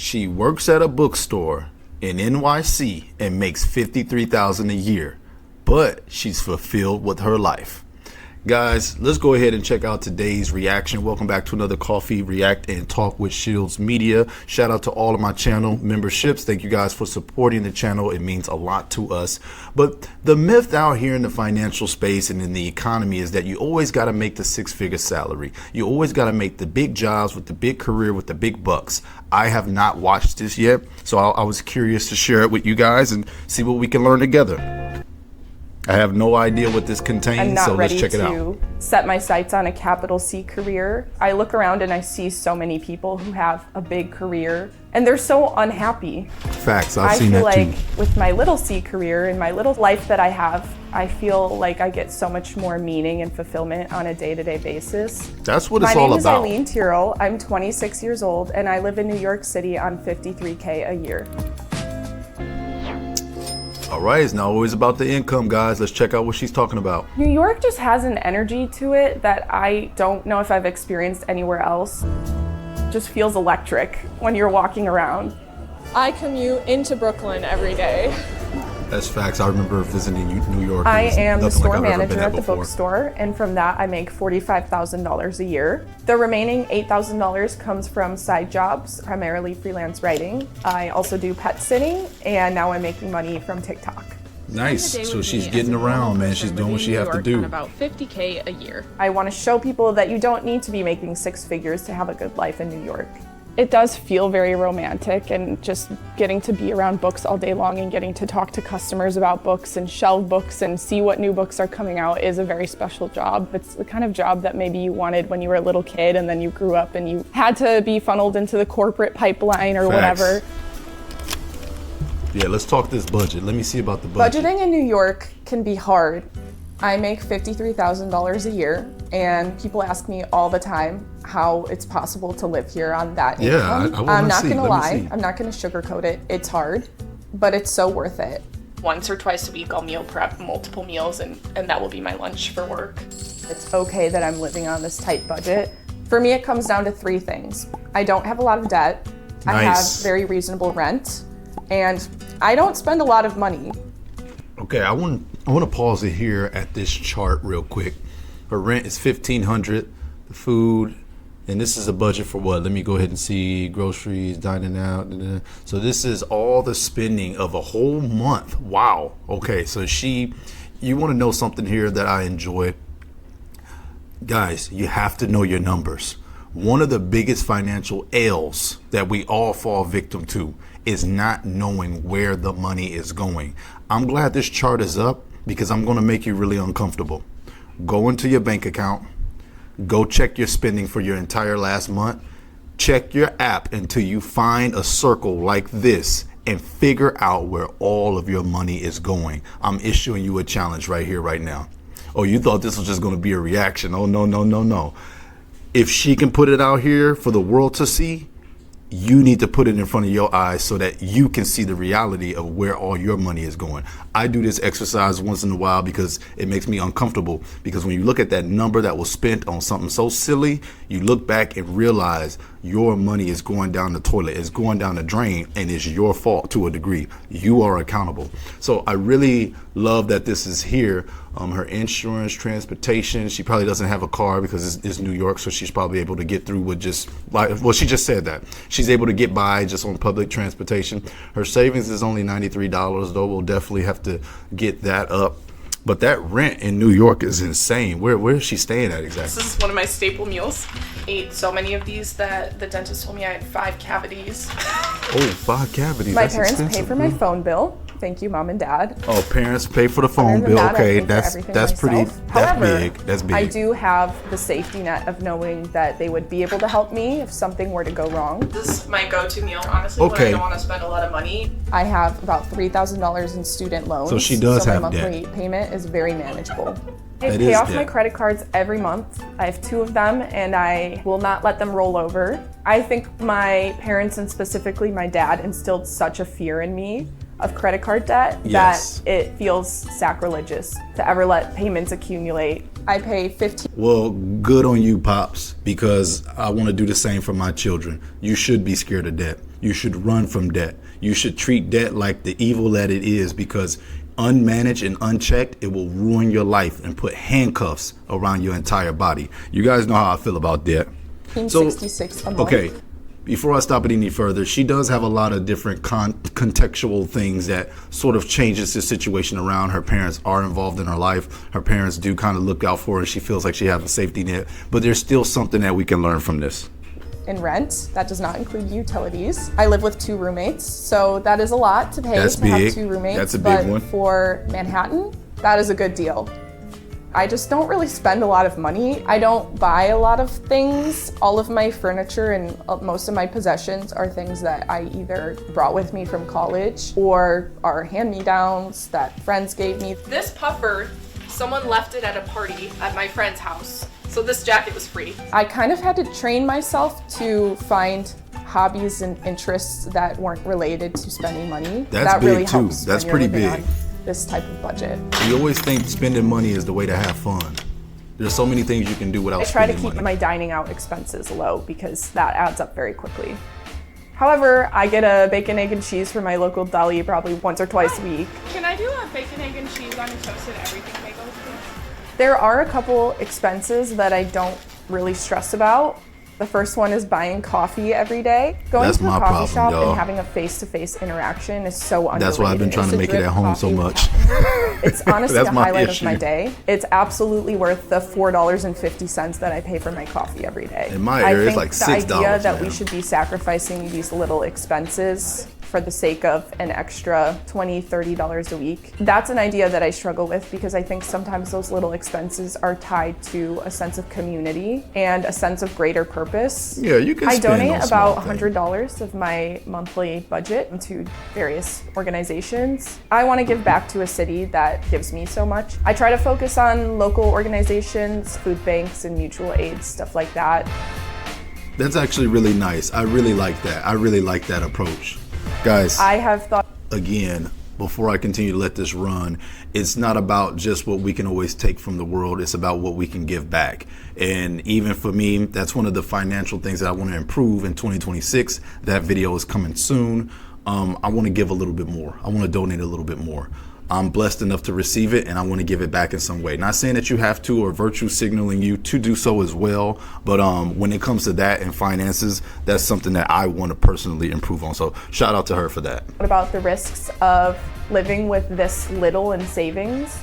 She works at a bookstore in NYC and makes $53,000 a year, but she's fulfilled with her life. Guys, let's go ahead and check out today's reaction. Welcome back to another Coffee React and Talk with Shields Media. Shout out to all of my channel memberships. Thank you guys for supporting the channel. It means a lot to us. But the myth out here in the financial space and in the economy is that you always got to make the six-figure salary. You always got to make the big jobs with the big career with the big bucks. I have not watched this yet, so I was curious to share it with you guys and see what we can learn together. I have no idea what this contains, so let's check it out. I'm not ready to set my sights on a capital C career. I look around and I see so many people who have a big career and they're so unhappy. Facts, I've seen that too. I feel like with my little C career and my little life that I have, I feel like I get so much more meaning and fulfillment on a day-to-day basis. That's what it's all about. My name is Eileen Tyrrell. I'm 26 years old and I live in New York City on $53K a year. All right, it's not always about the income, guys. Let's check out what she's talking about. New York just has an energy to it that I don't know if I've experienced anywhere else. Just feels electric when you're walking around. I commute into Brooklyn every day. That's facts. I remember visiting New York. I am the store manager at the bookstore, and from that I make $45,000 a year. The remaining $8,000 comes from side jobs, primarily freelance writing. I also do pet sitting, and now I'm making money from TikTok. Nice. So she's getting around, man. She's doing what she has to do. About $50K a year. I want to show people that you don't need to be making six figures to have a good life in New York. It does feel very romantic, and just getting to be around books all day long and getting to talk to customers about books and shelve books and see what new books are coming out is a very special job. It's the kind of job that maybe you wanted when you were a little kid and then you grew up and you had to be funneled into the corporate pipeline or whatever. Yeah, let's talk this budget. Let me see about the budget. Budgeting in New York can be hard. I make $53,000 a year, and people ask me all the time how it's possible to live here on that income. I'm not gonna lie, I'm not gonna sugarcoat it. It's hard, but it's so worth it. Once or twice a week, I'll meal prep multiple meals, and that will be my lunch for work. It's okay that I'm living on this tight budget. For me, it comes down to three things. I don't have a lot of debt. Nice. I have very reasonable rent, and I don't spend a lot of money. Okay, I want to pause it here at this chart real quick. Her rent is $1,500, the food, and this is a budget for what? Let me go ahead and see, groceries, dining out. So this is all the spending of a whole month. Wow. Okay, so you want to know something here that I enjoy? Guys, you have to know your numbers. One of the biggest financial ails that we all fall victim to is not knowing where the money is going. I'm glad this chart is up because I'm going to make you really uncomfortable. Go into your bank account, go check your spending for your entire last month, check your app until you find a circle like this and figure out where all of your money is going. I'm issuing you a challenge right here, right now. Oh, you thought this was just going to be a reaction. Oh, no, no, no, no. If she can put it out here for the world to see, you need to put it in front of your eyes so that you can see the reality of where all your money is going. I do this exercise once in a while because it makes me uncomfortable, because when you look at that number that was spent on something so silly, you look back and realize your money is going down the toilet, it's going down the drain, and it's your fault to a degree. You are accountable. So I really love that this is here. Her insurance, transportation, she probably doesn't have a car because it's New York, so she's probably able to get through with just, well, she just said that. She's able to get by just on public transportation. Her savings is only $93 though. We'll definitely have to get that up. But that rent in New York is insane. Where is she staying at exactly? This is one of my staple meals. Ate so many of these that the dentist told me I had 5 cavities. Oh, 5 cavities. My parents pay for my phone bill. Thank you, Mom and Dad. Oh, parents pay for the phone bill. Okay, that's pretty. However, That's big. I do have the safety net of knowing that they would be able to help me if something were to go wrong. This is my go-to meal, honestly, when I don't want to spend a lot of money. I have about $3,000 in student loans. So she does have my monthly payment is very manageable. I pay off my credit cards every month. I have 2 of them and I will not let them roll over. I think my parents, and specifically my dad, instilled such a fear in me of credit card debt that it feels sacrilegious to ever let payments accumulate. I pay $15. Well, good on you, Pops, because I want to do the same for my children. You should be scared of debt. You should run from debt. You should treat debt like the evil that it is, because unmanaged and unchecked, it will ruin your life and put handcuffs around your entire body. You guys know how I feel about debt. So, 66 a month. Okay, before I stop it any further, she does have a lot of different contextual things that sort of changes the situation around. Her parents are involved in her life. Her parents do kind of look out for her. She feels like she has a safety net, but there's still something that we can learn from this. In rent, that does not include utilities. I live with 2 roommates, so that is a lot to pay That's to big. have 2 roommates. That's a big one. For Manhattan, that is a good deal. I just don't really spend a lot of money. I don't buy a lot of things. All of my furniture and most of my possessions are things that I either brought with me from college or are hand-me-downs that friends gave me. This puffer, someone left it at a party at my friend's house, so this jacket was free. I kind of had to train myself to find hobbies and interests that weren't related to spending money. That's that big really too. helps That's when pretty you're living big. on this type of budget. You always think spending money is the way to have fun. There's so many things you can do without I try to spending keep money. my dining out expenses low because that adds up very quickly. However, I get a bacon, egg, and cheese from my local deli probably once or twice a week. Can I do a bacon, egg, and cheese on a toasted everything bagel, please? There are a couple expenses that I don't really stress about. The first one is buying coffee every day. Going That's to a my coffee problem, shop y'all. and having a face-to-face interaction is so underrated. That's why I've been trying to make it at home so much. It's honestly That's the my highlight issue. of my day. It's absolutely worth the $4.50 that I pay for my coffee every day. In my area, I it's think like $6, the idea that we man. should be sacrificing these little expenses for the sake of an extra $20, $30 a week. That's an idea that I struggle with because I think sometimes those little expenses are tied to a sense of community and a sense of greater purpose. Yeah, you can I spend donate on about small things. $100 of my monthly budget into various organizations. I want to give back to a city that gives me so much. I try to focus on local organizations, food banks, and mutual aid, stuff like that. That's actually really nice. I really like that. I really like that approach. Guys, I have thought again, before I continue to let this run, it's not about just what we can always take from the world. It's about what we can give back. And even for me, that's one of the financial things that I want to improve in 2026. That video is coming soon. I want to give a little bit more. I want to donate a little bit more. I'm blessed enough to receive it, and I want to give it back in some way. Not saying that you have to or virtue signaling you to do so as well, but when it comes to that and finances, that's something that I want to personally improve on. So shout out to her for that. about the risks of living with this little in savings.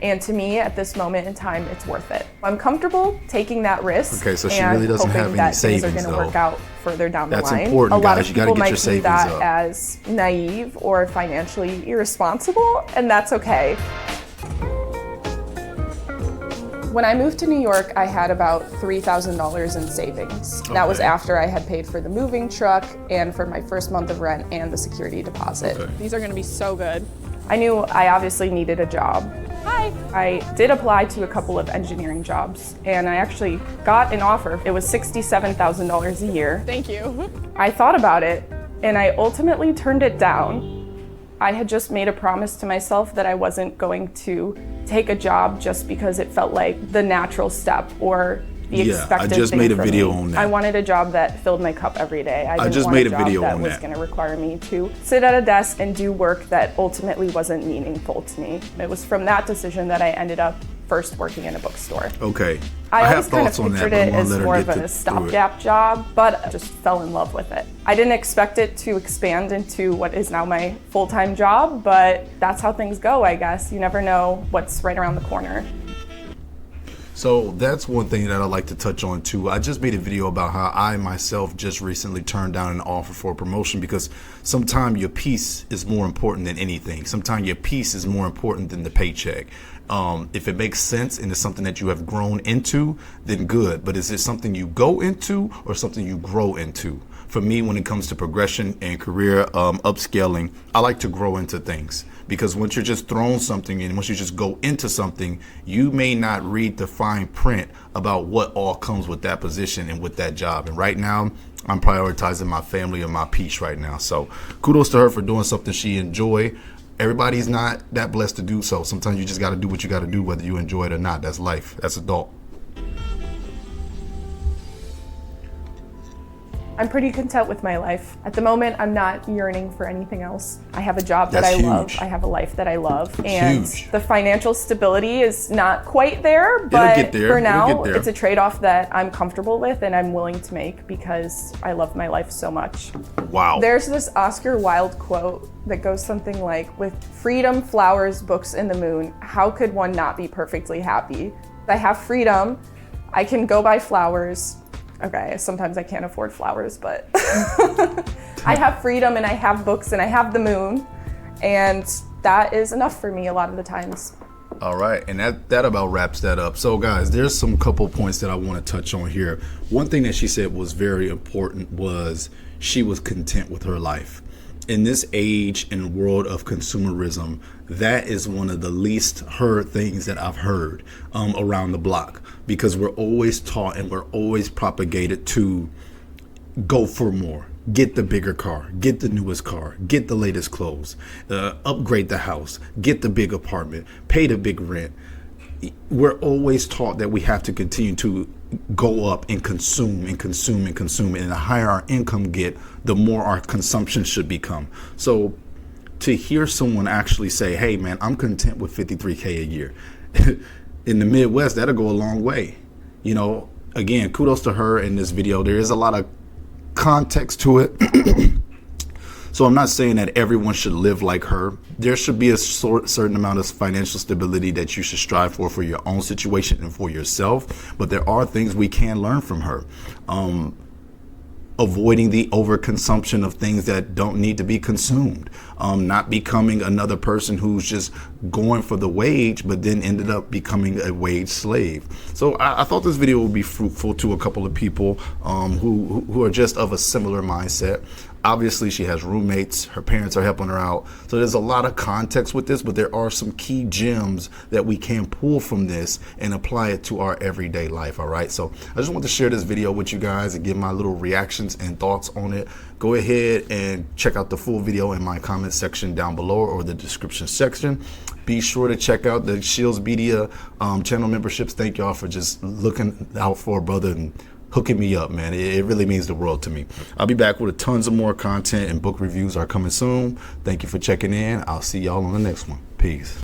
And to me, at this moment in time, it's worth it. I'm comfortable taking that risk. Okay, so she and really doesn't hoping have any that things savings, are going to though. work out further down That's the line. important, a lot guys. of You gotta people get might your view savings that up. as naive or financially irresponsible, and that's okay. When I moved to New York, I had about $3,000 in savings. That was Okay. after I had paid for the moving truck and for my first month of rent and the security deposit. Okay. These are gonna be so good. I knew I obviously needed a job. Hi. I did apply to a couple of engineering jobs, and I actually got an offer. It was $67,000 a year. Thank you. I thought about it, and I ultimately turned it down. I had just made a promise to myself that I wasn't going to take a job just because it felt like the natural step or the Yeah, I expected just thing made a from video me. on that. I wanted a job that filled my cup every day. I didn't just want made a a job video that on was that. going to require me to sit at a desk and do work that ultimately wasn't meaningful to me. It was from that decision that I ended up first working in a bookstore. Okay. I have always kind of thoughts on that, pictured but I it want as to let more her of get a through it. stopgap job, but I just fell in love with it. I didn't expect it to expand into what is now my full-time job, but that's how things go, I guess. You never know what's right around the corner. So that's one thing that I'd like to touch on too. I just made a video about how I myself just recently turned down an offer for a promotion because sometimes your peace is more important than anything. Sometimes your peace is more important than the paycheck. If it makes sense and it's something that you have grown into, then good. But is it something you go into or something you grow into? For me, when it comes to progression and career upscaling, I like to grow into things. Because once you're just thrown something and once you just go into something, you may not read the fine print about what all comes with that position and with that job. And right now, I'm prioritizing my family and my peace right now. So kudos to her for doing something she enjoy. Everybody's not that blessed to do so. Sometimes you just got to do what you got to do, whether you enjoy it or not. That's life. That's adult. I'm pretty content with my life. At the moment, I'm not yearning for anything else. I have a job that That's I love. huge. I have a life that I love. And Huge. the financial stability is not quite there, but get there. for It'll now, get there. it's a trade-off that I'm comfortable with and I'm willing to make because I love my life so much. Wow. There's this Oscar Wilde quote that goes something like, with freedom, flowers, books, and the moon, how could one not be perfectly happy? I have freedom. I can go buy flowers. Okay, sometimes I can't afford flowers, but I have freedom and I have books and I have the moon, and that is enough for me a lot of the times. All right, and that about wraps that up. So guys, there's some couple points that I want to touch on here. One thing that she said was very important was she was content with her life. In this age and world of consumerism, that is one of the least heard things that I've heard around the block, because we're always taught and we're always propagated to go for more, get the bigger car, get the newest car, get the latest clothes, upgrade the house, get the big apartment, pay the big rent. We're always taught that we have to continue to go up and consume and consume and consume. And the higher our income get, the more our consumption should become. So to hear someone actually say, hey man, I'm content with $53K a year. In the Midwest, that'll go a long way. You know, again, kudos to her in this video. There is a lot of context to it. So I'm not saying that everyone should live like her. There should be a certain amount of financial stability that you should strive for your own situation and for yourself. But there are things we can learn from her. Avoiding the overconsumption of things that don't need to be consumed. Not becoming another person who's just going for the wage, but then ended up becoming a wage slave. So I thought this video would be fruitful to a couple of people who are just of a similar mindset. Obviously, she has roommates. Her parents are helping her out. So there's a lot of context with this, but there are some key gems that we can pull from this and apply it to our everyday life, all right? So I just want to share this video with you guys and give my little reactions and thoughts on it. Go ahead and check out the full video in my comment section down below or the description section. Be sure to check out the Shields Media channel memberships. Thank y'all for just looking out for a brother and hooking me up, man. It really means the world to me. I'll be back with tons of more content, and book reviews are coming soon. Thank you for checking in. I'll see y'all on the next one. Peace.